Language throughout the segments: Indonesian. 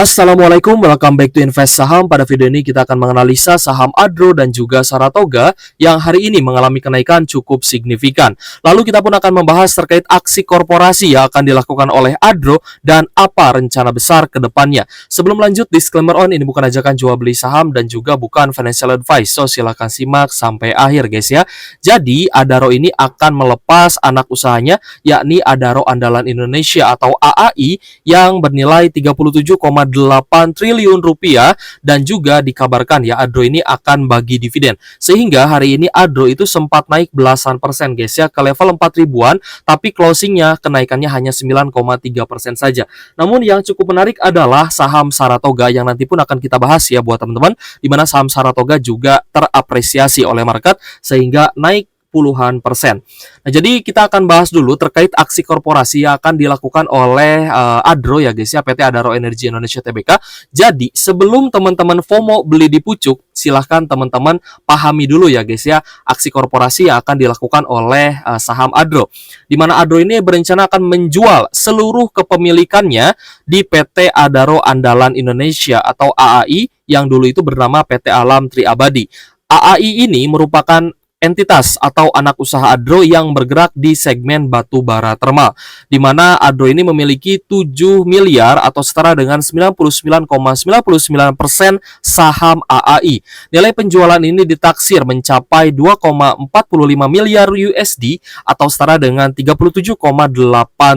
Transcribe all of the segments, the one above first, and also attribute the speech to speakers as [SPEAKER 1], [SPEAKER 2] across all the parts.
[SPEAKER 1] Assalamualaikum, welcome back to Invest Saham. Pada video ini kita akan menganalisa saham Adro dan juga Saratoga yang hari ini mengalami kenaikan cukup signifikan. Lalu kita pun akan membahas terkait aksi korporasi yang akan dilakukan oleh Adro dan apa rencana besar ke depannya. Sebelum lanjut, disclaimer on, ini bukan ajakan jual beli saham dan juga bukan financial advice. So silahkan simak sampai akhir guys ya. Jadi Adaro ini akan melepas anak usahanya yakni Adaro Andalan Indonesia atau AAI yang bernilai 37,8 triliun rupiah dan juga dikabarkan ya Adro ini akan bagi dividen. Sehingga hari ini Adro itu sempat naik belasan persen guys ya ke level 4 ribuan, tapi closingnya kenaikannya hanya 9,3% saja. Namun yang cukup menarik adalah saham Saratoga yang nanti pun akan kita bahas ya buat teman-teman, di mana saham Saratoga juga terapresiasi oleh market sehingga naik puluhan persen. Nah, jadi kita akan bahas dulu terkait aksi korporasi yang akan dilakukan oleh Adro ya guys ya, PT Adaro Energi Indonesia Tbk. Jadi sebelum teman-teman FOMO beli di pucuk, silahkan teman-teman pahami dulu ya guys ya aksi korporasi yang akan dilakukan oleh saham Adro. Di mana Adro ini berencana akan menjual seluruh kepemilikannya di PT Adaro Andalan Indonesia atau AAI yang dulu itu bernama PT Alam Tri Abadi. AAI ini merupakan entitas atau anak usaha Adro yang bergerak di segmen batu bara termal, di mana Adro ini memiliki 7 miliar atau setara dengan 99,99% saham AAI. Nilai penjualan ini ditaksir mencapai 2,45 miliar USD atau setara dengan 37,8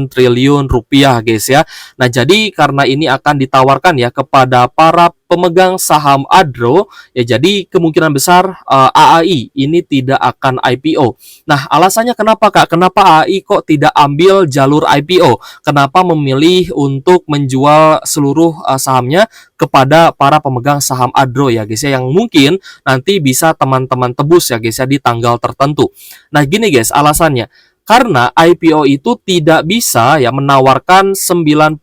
[SPEAKER 1] triliun rupiah guys ya. Nah, jadi karena ini akan ditawarkan ya kepada para pemegang saham Adro ya, jadi kemungkinan besar AAI ini tidak akan IPO. Nah, alasannya kenapa Kak? Kenapa AAI kok tidak ambil jalur IPO? Kenapa memilih untuk menjual seluruh sahamnya kepada para pemegang saham Adro ya guys ya, yang mungkin nanti bisa teman-teman tebus ya guys ya di tanggal tertentu. Nah, gini guys alasannya. Karena IPO itu tidak bisa ya menawarkan 99%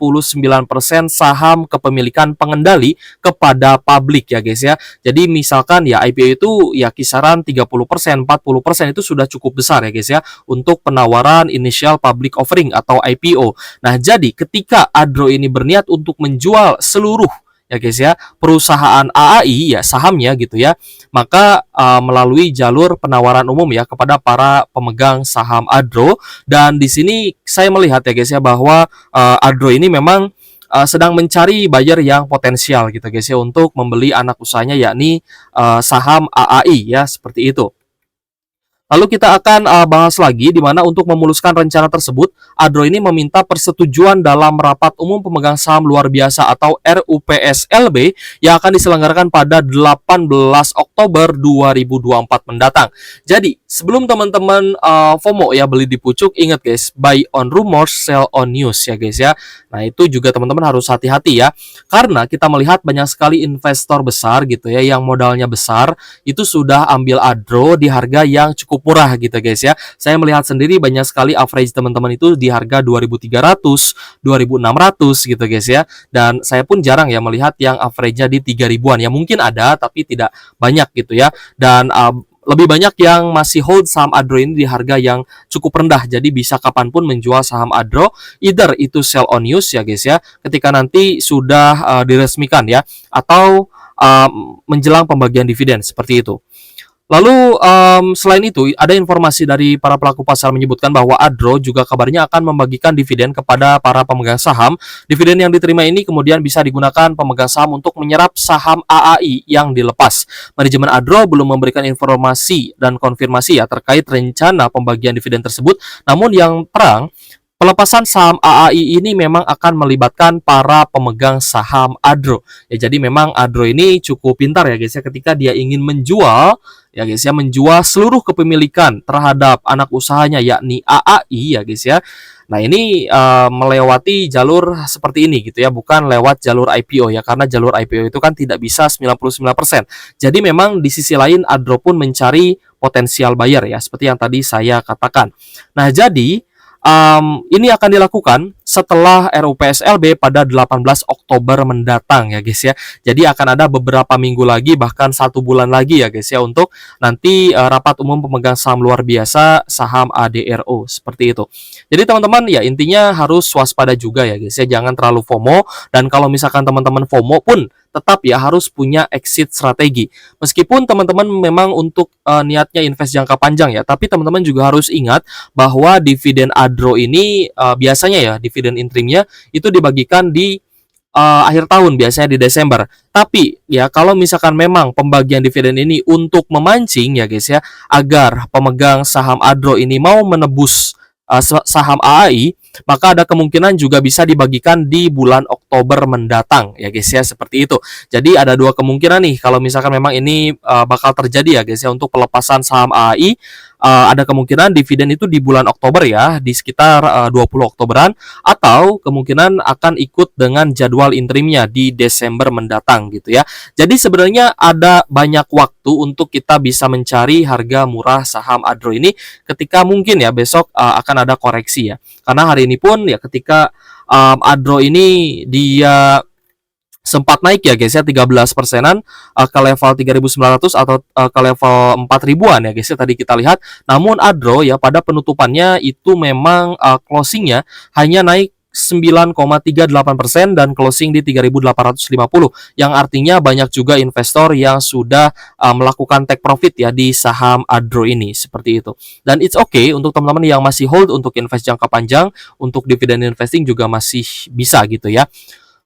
[SPEAKER 1] saham kepemilikan pengendali kepada publik ya guys ya. Jadi misalkan ya IPO itu ya kisaran 30%, 40% itu sudah cukup besar ya guys ya untuk penawaran initial public offering atau IPO. Nah, jadi ketika Adro ini berniat untuk menjual seluruh ya guys ya perusahaan AAI ya sahamnya gitu ya, maka melalui jalur penawaran umum ya kepada para pemegang saham Adro. Dan di sini saya melihat ya guys ya bahwa Adro ini memang sedang mencari buyer yang potensial gitu guys ya untuk membeli anak usahanya yakni saham AAI ya, seperti itu. Lalu kita akan bahas lagi di mana untuk memuluskan rencana tersebut, Adro ini meminta persetujuan dalam rapat umum pemegang saham luar biasa atau RUPSLB yang akan diselenggarakan pada 18 Oktober 2024 mendatang. Jadi, sebelum teman-teman FOMO ya beli di pucuk, ingat guys, buy on rumors, sell on news ya guys ya. Nah, itu juga teman-teman harus hati-hati ya. Karena kita melihat banyak sekali investor besar gitu ya yang modalnya besar itu sudah ambil Adro di harga yang cukup murah gitu guys ya. Saya melihat sendiri banyak sekali average teman-teman itu di harga 2.300, 2.600 gitu guys ya. Dan saya pun jarang ya melihat yang average-nya di 3.000-an. Ya mungkin ada tapi tidak banyak gitu ya. Dan lebih banyak yang masih hold saham Adro ini di harga yang cukup rendah. Jadi bisa kapanpun menjual saham Adro, either itu sell on news ya guys ya, ketika nanti sudah diresmikan ya, atau menjelang pembagian dividen seperti itu. Lalu selain itu ada informasi dari para pelaku pasar menyebutkan bahwa Adro juga kabarnya akan membagikan dividen kepada para pemegang saham. Dividen yang diterima ini kemudian bisa digunakan pemegang saham untuk menyerap saham AAI yang dilepas. Manajemen Adro belum memberikan informasi dan konfirmasi ya terkait rencana pembagian dividen tersebut. Namun yang terang, pelepasan saham AAI ini memang akan melibatkan para pemegang saham Adro. Ya, jadi memang Adro ini cukup pintar ya guys ya ketika dia ingin menjual ya guys ya, menjual seluruh kepemilikan terhadap anak usahanya yakni AAI ya guys ya. Nah, ini melewati jalur seperti ini gitu ya, bukan lewat jalur IPO ya, karena jalur IPO itu kan tidak bisa 99%. Jadi memang di sisi lain Adro pun mencari potensial buyer ya, seperti yang tadi saya katakan. Nah, jadi ini akan dilakukan setelah RUU PSLB pada 18 Oktober mendatang ya guys ya. Jadi akan ada beberapa minggu lagi, bahkan 1 bulan lagi ya guys ya, untuk nanti rapat umum pemegang saham luar biasa saham ADRO seperti itu. Jadi teman-teman ya, intinya harus waspada juga ya guys ya, jangan terlalu FOMO. Dan kalau misalkan teman-teman FOMO pun tetap ya harus punya exit strategi. Meskipun teman-teman memang untuk niatnya invest jangka panjang ya, tapi teman-teman juga harus ingat bahwa dividen ADRO ini biasanya ya dividen interimnya itu dibagikan di akhir tahun, biasanya di Desember. Tapi ya kalau misalkan memang pembagian dividen ini untuk memancing ya guys ya, agar pemegang saham ADRO ini mau menebus saham AAI, maka ada kemungkinan juga bisa dibagikan di bulan Oktober mendatang ya guys ya, seperti itu. Jadi ada 2 kemungkinan nih kalau misalkan memang ini bakal terjadi ya guys ya, untuk pelepasan saham AAI. Ada kemungkinan dividen itu di bulan Oktober ya, di sekitar 20 Oktoberan, atau kemungkinan akan ikut dengan jadwal interimnya di Desember mendatang gitu ya. Jadi sebenarnya ada banyak waktu untuk kita bisa mencari harga murah saham ADRO ini ketika mungkin ya besok akan ada koreksi ya. Karena hari ini pun ya ketika ADRO ini dia sempat naik ya guys ya 13%-an ke level 3.900 atau ke level 4.000-an ya guys ya tadi kita lihat. Namun ADRO ya pada penutupannya itu memang closingnya hanya naik 9,38% dan closing di 3.850, yang artinya banyak juga investor yang sudah melakukan take profit ya di saham ADRO ini seperti itu. Dan it's okay untuk teman-teman yang masih hold untuk invest jangka panjang, untuk dividend investing juga masih bisa gitu ya.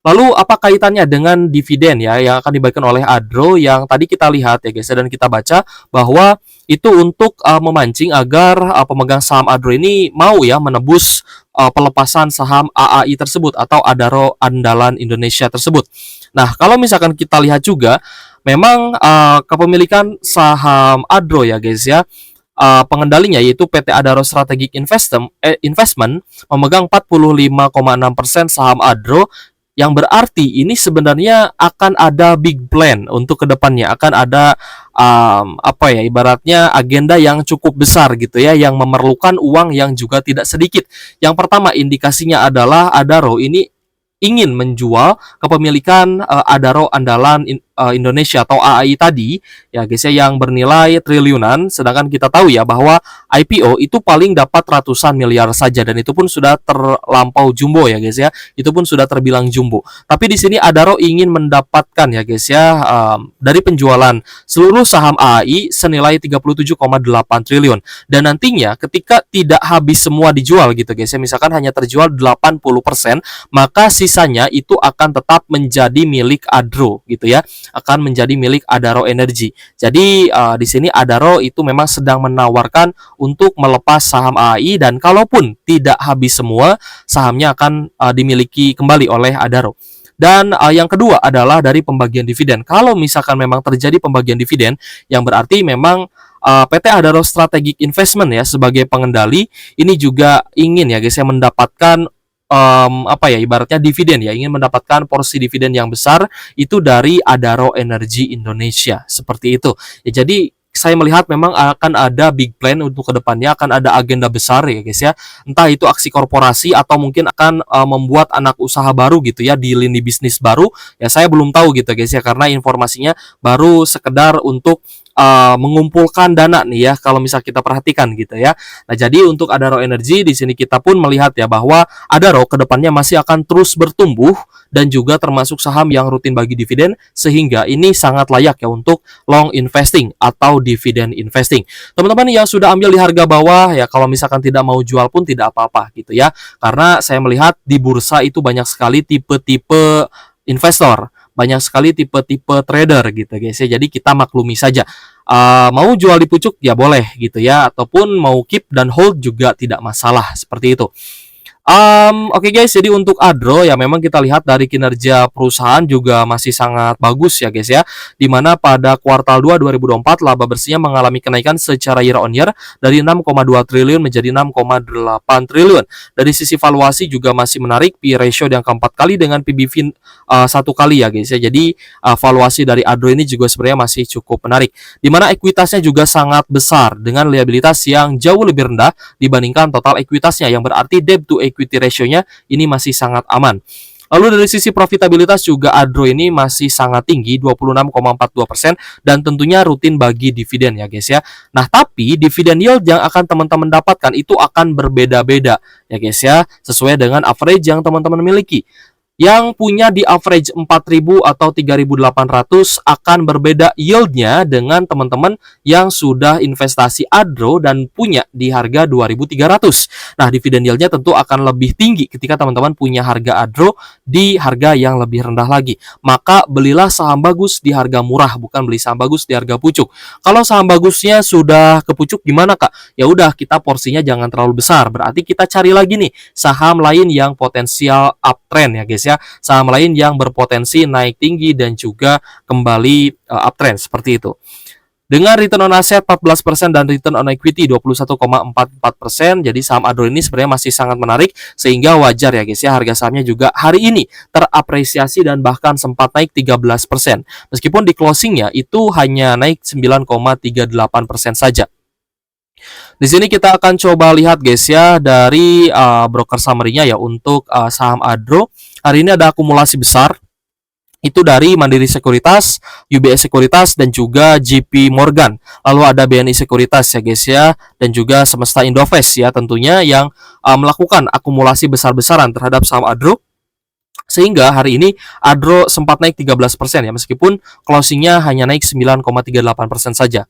[SPEAKER 1] Lalu apa kaitannya dengan dividen ya yang akan dibagikan oleh ADRO yang tadi kita lihat ya guys, dan kita baca bahwa itu untuk memancing agar pemegang saham ADRO ini mau ya menebus pelepasan saham AAI tersebut atau ADARO Andalan Indonesia tersebut. Nah, kalau misalkan kita lihat juga memang kepemilikan saham ADRO ya guys ya, pengendalinya yaitu PT Adaro Strategic Investment memegang 45,6% saham ADRO, yang berarti ini sebenarnya akan ada big plan untuk kedepannya, akan ada apa ya, ibaratnya agenda yang cukup besar gitu ya, yang memerlukan uang yang juga tidak sedikit. Yang pertama indikasinya adalah Adaro ini ingin menjual kepemilikan Adaro Andalan Indonesia atau AAI tadi ya guys ya, yang bernilai triliunan, sedangkan kita tahu ya bahwa IPO itu paling dapat ratusan miliar saja, dan itu pun sudah terlampau jumbo ya guys ya, itu pun sudah terbilang jumbo. Tapi di sini Adaro ingin mendapatkan ya guys ya dari penjualan seluruh saham AAI senilai 37,8 triliun, dan nantinya ketika tidak habis semua dijual gitu guys ya, misalkan hanya terjual 80%, maka sisanya itu akan tetap menjadi milik ADRO gitu ya, akan menjadi milik Adaro Energy. Jadi di sini Adaro itu memang sedang menawarkan untuk melepas saham AAI, dan kalaupun tidak habis semua, sahamnya akan dimiliki kembali oleh Adaro. Dan yang kedua adalah dari pembagian dividen. Kalau misalkan memang terjadi pembagian dividen, yang berarti memang PT Adaro Strategic Investment ya sebagai pengendali ini juga ingin ya guys ya mendapatkan apa ya, ibaratnya dividen ya, ingin mendapatkan porsi dividen yang besar itu dari Adaro Energy Indonesia seperti itu ya. Jadi saya melihat memang akan ada big plan untuk kedepannya, akan ada agenda besar ya guys ya, entah itu aksi korporasi atau mungkin akan membuat anak usaha baru gitu ya, di lini bisnis baru ya, saya belum tahu gitu guys ya, karena informasinya baru sekedar untuk mengumpulkan dana nih ya, kalau misal kita perhatikan gitu ya. Nah, jadi untuk Adaro Energy di sini kita pun melihat ya bahwa Adaro kedepannya masih akan terus bertumbuh dan juga termasuk saham yang rutin bagi dividen, sehingga ini sangat layak ya untuk long investing atau dividen investing. Teman-teman yang sudah ambil di harga bawah ya, kalau misalkan tidak mau jual pun tidak apa-apa gitu ya, karena saya melihat di bursa itu banyak sekali tipe-tipe investor, banyak sekali tipe-tipe trader gitu guys ya. Jadi kita maklumi saja. Mau jual di pucuk ya boleh gitu ya, ataupun mau keep dan hold juga tidak masalah seperti itu. Oke guys, jadi untuk ADRO ya memang kita lihat dari kinerja perusahaan juga masih sangat bagus ya guys ya, dimana pada kuartal 2 2024 laba bersihnya mengalami kenaikan secara year on year dari 6,2 triliun menjadi 6,8 triliun. Dari sisi valuasi juga masih menarik, P ratio yang keempat kali dengan PBV 1 kali ya guys ya. Jadi valuasi dari ADRO ini juga sebenarnya masih cukup menarik, dimana ekuitasnya juga sangat besar dengan liabilitas yang jauh lebih rendah dibandingkan total ekuitasnya, yang berarti debt to equity equity ratio-nya ini masih sangat aman. Lalu dari sisi profitabilitas juga Adro ini masih sangat tinggi 26,42% dan tentunya rutin bagi dividen ya guys ya. Nah, tapi dividen yield yang akan teman-teman dapatkan itu akan berbeda-beda ya guys ya, sesuai dengan average yang teman-teman miliki. Yang punya di average 4.000 atau 3.800 akan berbeda yieldnya dengan teman-teman yang sudah investasi Adro dan punya di harga 2.300. Nah, dividen yieldnya tentu akan lebih tinggi ketika teman-teman punya harga Adro di harga yang lebih rendah lagi. Maka belilah saham bagus di harga murah, bukan beli saham bagus di harga pucuk. Kalau saham bagusnya sudah ke pucuk gimana Kak? Ya udah, kita porsinya jangan terlalu besar. Berarti kita cari lagi nih saham lain yang potensial uptrend ya guys ya, saham lain yang berpotensi naik tinggi dan juga kembali uptrend seperti itu. Dengan return on asset 14% dan return on equity 21,44%, jadi saham Adro ini sebenarnya masih sangat menarik sehingga wajar ya guys ya, harga sahamnya juga hari ini terapresiasi dan bahkan sempat naik 13%. Meskipun di closingnya itu hanya naik 9,38% saja. Di sini kita akan coba lihat guys ya dari broker summary-nya ya untuk saham Adro. Hari ini ada akumulasi besar itu dari Mandiri Sekuritas, UBS Sekuritas dan juga JP Morgan. Lalu ada BNI Sekuritas ya guys ya, dan juga Semesta Indovest ya tentunya yang melakukan akumulasi besar-besaran terhadap saham Adro. Sehingga hari ini Adro sempat naik 13% ya, meskipun closingnya hanya naik 9,38% saja.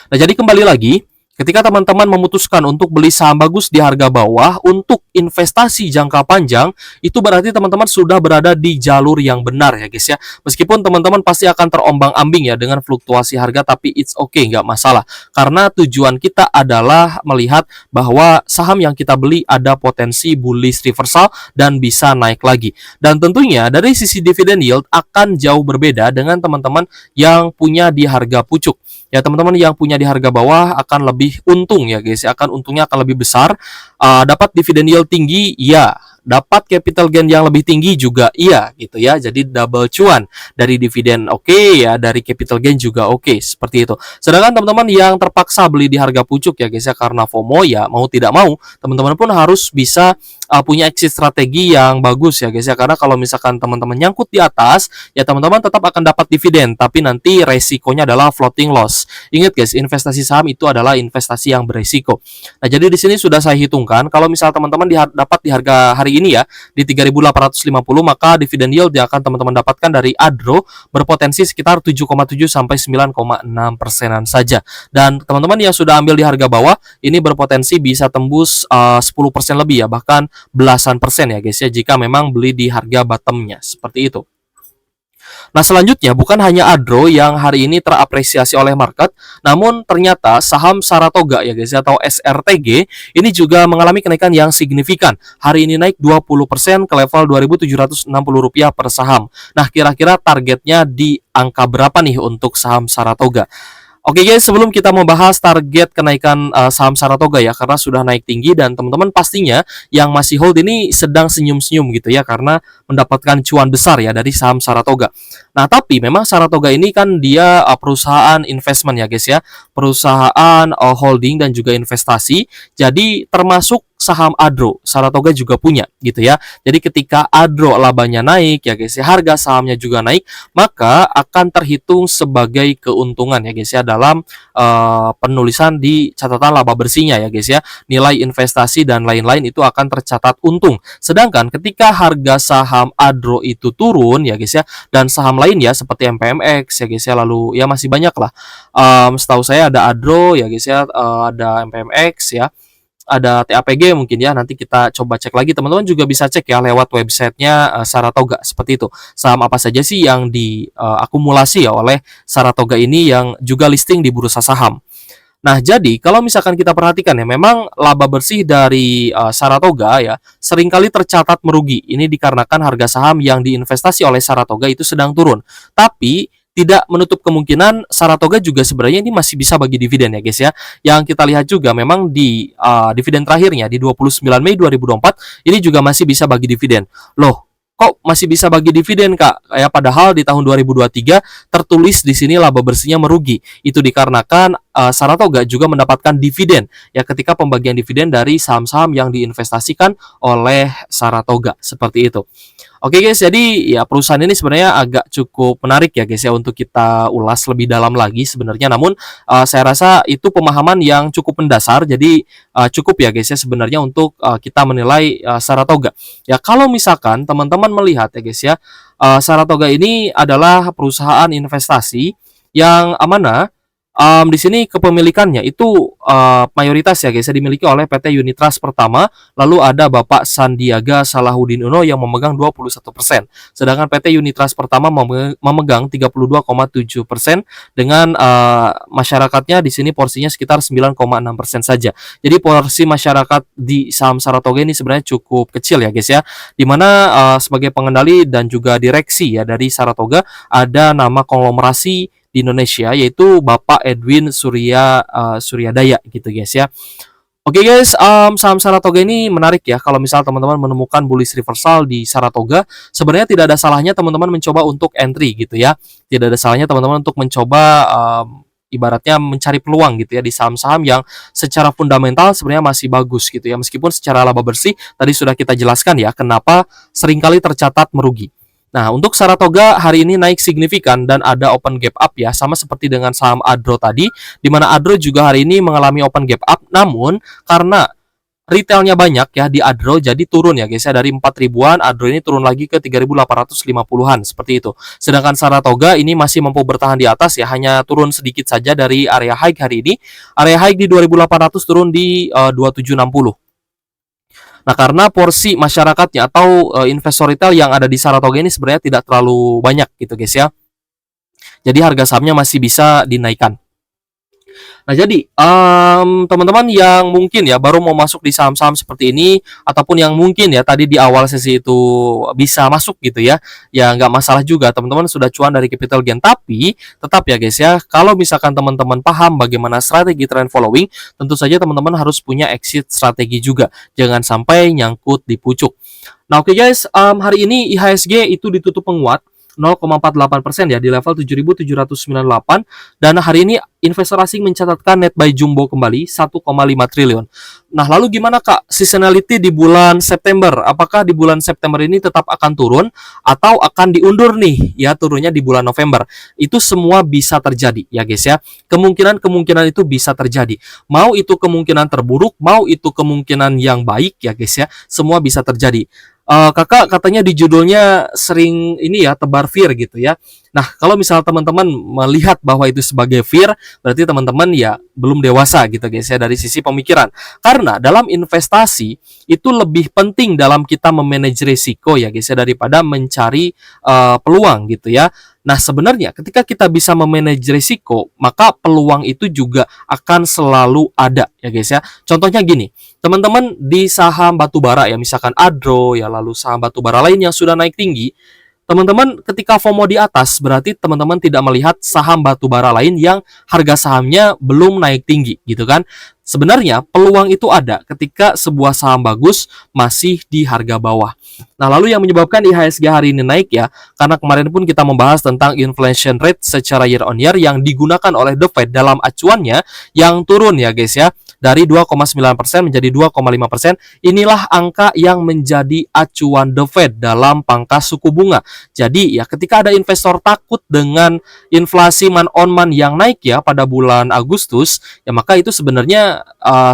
[SPEAKER 1] Nah, jadi kembali lagi, ketika teman-teman memutuskan untuk beli saham bagus di harga bawah untuk investasi jangka panjang, itu berarti teman-teman sudah berada di jalur yang benar ya guys ya. Meskipun teman-teman pasti akan terombang-ambing ya dengan fluktuasi harga, tapi it's okay, nggak masalah. Karena tujuan kita adalah melihat bahwa saham yang kita beli ada potensi bullish reversal dan bisa naik lagi. Dan tentunya dari sisi dividend yield akan jauh berbeda dengan teman-teman yang punya di harga pucuk. Ya teman-teman yang punya di harga bawah akan lebih untung ya guys, untungnya akan lebih besar. Dapat dividen yield tinggi, ya. Dapat capital gain yang lebih tinggi juga iya gitu ya. Jadi double cuan dari dividen oke ya, dari capital gain juga oke, seperti itu. Sedangkan teman-teman yang terpaksa beli di harga pucuk ya guys ya, karena FOMO ya mau tidak mau, teman-teman pun harus bisa punya exit strategi yang bagus ya guys ya. Karena kalau misalkan teman-teman nyangkut di atas, ya teman-teman tetap akan dapat dividen, tapi nanti resikonya adalah floating loss. Ingat guys, investasi saham itu adalah investasi yang beresiko. Nah, jadi di sini sudah saya hitungkan, kalau misal teman-teman dapat di harga hari ini ya di 3.850, maka dividen yield yang akan teman-teman dapatkan dari Adro berpotensi sekitar 7,7 sampai 9,6%-an saja. Dan teman-teman yang sudah ambil di harga bawah ini berpotensi bisa tembus 10% lebih ya, bahkan belasan persen ya guys ya, jika memang beli di harga bottomnya seperti itu. Nah, selanjutnya bukan hanya Adro yang hari ini terapresiasi oleh market, namun ternyata saham Saratoga ya guys atau SRTG ini juga mengalami kenaikan yang signifikan. Hari ini naik 20% ke level Rp2.760 per saham. Nah, kira-kira targetnya di angka berapa nih untuk saham Saratoga? Oke guys, sebelum kita membahas target kenaikan saham Saratoga ya, karena sudah naik tinggi dan teman-teman pastinya yang masih hold ini sedang senyum-senyum gitu ya, karena mendapatkan cuan besar ya dari saham Saratoga. Nah, tapi memang Saratoga ini kan dia perusahaan investment ya guys ya, perusahaan holding dan juga investasi. Jadi termasuk saham Adro, Saratoga juga punya gitu ya. Jadi ketika Adro labanya naik ya guys ya, harga sahamnya juga naik, maka akan terhitung sebagai keuntungan ya guys ya dalam penulisan di catatan laba bersihnya ya guys ya. Nilai investasi dan lain-lain itu akan tercatat untung. Sedangkan ketika harga saham Adro itu turun ya guys ya, dan saham lain ya seperti MPMX ya guys ya, lalu ya masih banyak lah. Setahu saya ada Adro ya guys ya, ada MPMX ya, ada TAPG mungkin ya, nanti kita coba cek lagi. Teman-teman juga bisa cek ya lewat websitenya Saratoga seperti itu. Saham apa saja sih yang diakumulasi ya oleh Saratoga ini yang juga listing di bursa saham. Nah, jadi kalau misalkan kita perhatikan ya, memang laba bersih dari Saratoga ya seringkali tercatat merugi. Ini dikarenakan harga saham yang diinvestasi oleh Saratoga itu sedang turun. Tapi tidak menutup kemungkinan Saratoga juga sebenarnya ini masih bisa bagi dividen ya guys ya. Yang kita lihat juga memang di dividen terakhirnya di 29 Mei 2024 ini juga masih bisa bagi dividen. Loh, kok masih bisa bagi dividen, Kak? Ya padahal di tahun 2023 tertulis di sini laba bersihnya merugi. Itu dikarenakan Saratoga juga mendapatkan dividen ya ketika pembagian dividen dari saham-saham yang diinvestasikan oleh Saratoga seperti itu. Oke guys, jadi ya perusahaan ini sebenarnya agak cukup menarik ya guys ya untuk kita ulas lebih dalam lagi sebenarnya. Namun saya rasa itu pemahaman yang cukup mendasar. Jadi cukup ya guys ya sebenarnya untuk kita menilai Saratoga. Ya kalau misalkan teman-teman melihat ya guys ya, Saratoga ini adalah perusahaan investasi yang mana di sini kepemilikannya itu mayoritas ya guys ya dimiliki oleh PT Unitrust Pertama, lalu ada Bapak Sandiaga Salahuddin Uno yang memegang 21%, sedangkan PT Unitrust Pertama memegang 32,7% dengan masyarakatnya di sini porsinya sekitar 9,6% saja. Jadi porsi masyarakat di saham Saratoga ini sebenarnya cukup kecil ya guys ya, dimana sebagai pengendali dan juga direksi ya dari Saratoga ada nama konglomerasi di Indonesia yaitu Bapak Edwin Suryadaya gitu guys ya. Oke guys, saham Saratoga ini menarik ya. Kalau misal teman-teman menemukan bullish reversal di Saratoga, sebenarnya tidak ada salahnya teman-teman mencoba untuk entry gitu ya. Tidak ada salahnya teman-teman untuk mencoba ibaratnya mencari peluang gitu ya di saham-saham yang secara fundamental sebenarnya masih bagus gitu ya. Meskipun secara laba bersih tadi sudah kita jelaskan ya kenapa seringkali tercatat merugi. Nah, untuk Saratoga hari ini naik signifikan dan ada open gap up ya, sama seperti dengan saham Adro tadi, di mana Adro juga hari ini mengalami open gap up, namun karena retailnya banyak ya di Adro, jadi turun ya guys ya, dari 4 ribuan, Adro ini turun lagi ke 3.850-an, seperti itu. Sedangkan Saratoga ini masih mampu bertahan di atas ya, hanya turun sedikit saja dari area high hari ini. Area high di 2.800 turun di 2760. Nah, karena porsi masyarakatnya atau investor retail yang ada di Saratoga ini sebenarnya tidak terlalu banyak gitu guys ya. Jadi harga sahamnya masih bisa dinaikkan. Nah, jadi teman-teman yang mungkin ya baru mau masuk di saham-saham seperti ini ataupun yang mungkin ya tadi di awal sesi itu bisa masuk gitu ya, ya nggak masalah juga teman-teman sudah cuan dari capital gain. Tapi tetap ya guys ya, kalau misalkan teman-teman paham bagaimana strategi trend following, tentu saja teman-teman harus punya exit strategi juga. Jangan sampai nyangkut di pucuk. Nah oke guys, hari ini IHSG itu ditutup penguat 0,48% ya di level 7.798, dan hari ini investor asing mencatatkan net buy jumbo kembali 1,5 triliun. Nah, lalu gimana Kak seasonality di bulan September? Apakah di bulan September ini tetap akan turun atau akan diundur nih ya turunnya di bulan November? Itu semua bisa terjadi ya guys ya. Kemungkinan itu bisa terjadi. Mau itu kemungkinan terburuk, mau itu kemungkinan yang baik ya guys ya. Semua bisa terjadi. Kakak katanya di judulnya sering ini ya tebar fear gitu ya. Nah, kalau misal teman-teman melihat bahwa itu sebagai fear, berarti teman-teman ya belum dewasa gitu guys ya dari sisi pemikiran. Karena dalam investasi itu lebih penting dalam kita memanage risiko ya guys ya daripada mencari peluang gitu ya. Nah, sebenarnya ketika kita bisa memanage risiko, maka peluang itu juga akan selalu ada ya guys ya. Contohnya gini, teman-teman di saham batubara ya, misalkan Adro ya, lalu saham batubara lain yang sudah naik tinggi, teman-teman ketika FOMO di atas berarti teman-teman tidak melihat saham batubara lain yang harga sahamnya belum naik tinggi gitu kan. Sebenarnya peluang itu ada ketika sebuah saham bagus masih di harga bawah. Nah, lalu yang menyebabkan IHSG hari ini naik ya, karena kemarin pun kita membahas tentang inflation rate secara year on year yang digunakan oleh The Fed dalam acuannya yang turun ya guys ya, dari 2,9% menjadi 2,5%. Inilah angka yang menjadi acuan The Fed dalam pangkas suku bunga. Jadi ya ketika ada investor takut dengan inflasi month on month yang naik ya pada bulan Agustus, ya maka itu sebenarnya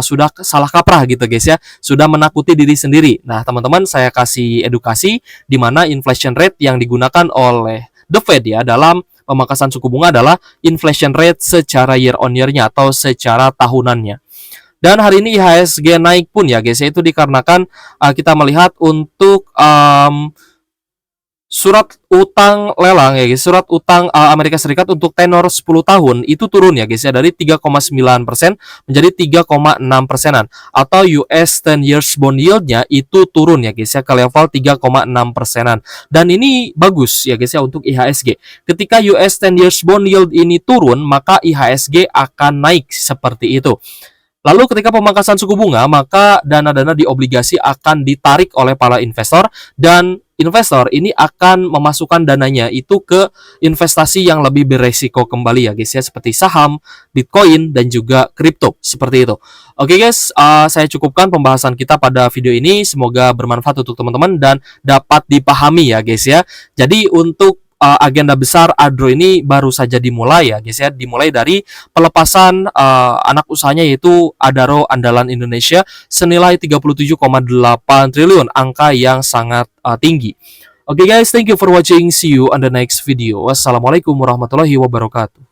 [SPEAKER 1] sudah salah kaprah gitu guys ya, sudah menakuti diri sendiri. Nah teman-teman, saya kasih edukasi di mana inflation rate yang digunakan oleh The Fed ya dalam pemangkasan suku bunga adalah inflation rate secara year on year-nya atau secara tahunannya. Dan hari ini IHSG naik pun ya guys ya, itu dikarenakan kita melihat untuk surat utang lelang ya guys, surat utang Amerika Serikat untuk tenor 10 tahun itu turun ya guys ya, dari 3,9% menjadi 3,6%-an, atau US 10 years bond yield-nya itu turun ya guys ya ke level 3,6%-an. Dan ini bagus ya guys ya untuk IHSG. Ketika US 10 years bond yield ini turun, maka IHSG akan naik seperti itu. Lalu ketika pemangkasan suku bunga, maka dana-dana di obligasi akan ditarik oleh para investor, dan investor ini akan memasukkan dananya itu ke investasi yang lebih beresiko kembali ya guys ya, seperti saham, Bitcoin, dan juga kripto, seperti itu. Oke guys, saya cukupkan pembahasan kita pada video ini. Semoga bermanfaat untuk teman-teman dan dapat dipahami ya guys ya. Jadi untuk agenda besar Adro ini baru saja dimulai ya guys ya, dimulai dari pelepasan anak usahanya yaitu Adaro Andalan Indonesia senilai 37,8 triliun, angka yang sangat tinggi. Oke guys, thank you for watching, see you on the next video. Wassalamualaikum warahmatullahi wabarakatuh.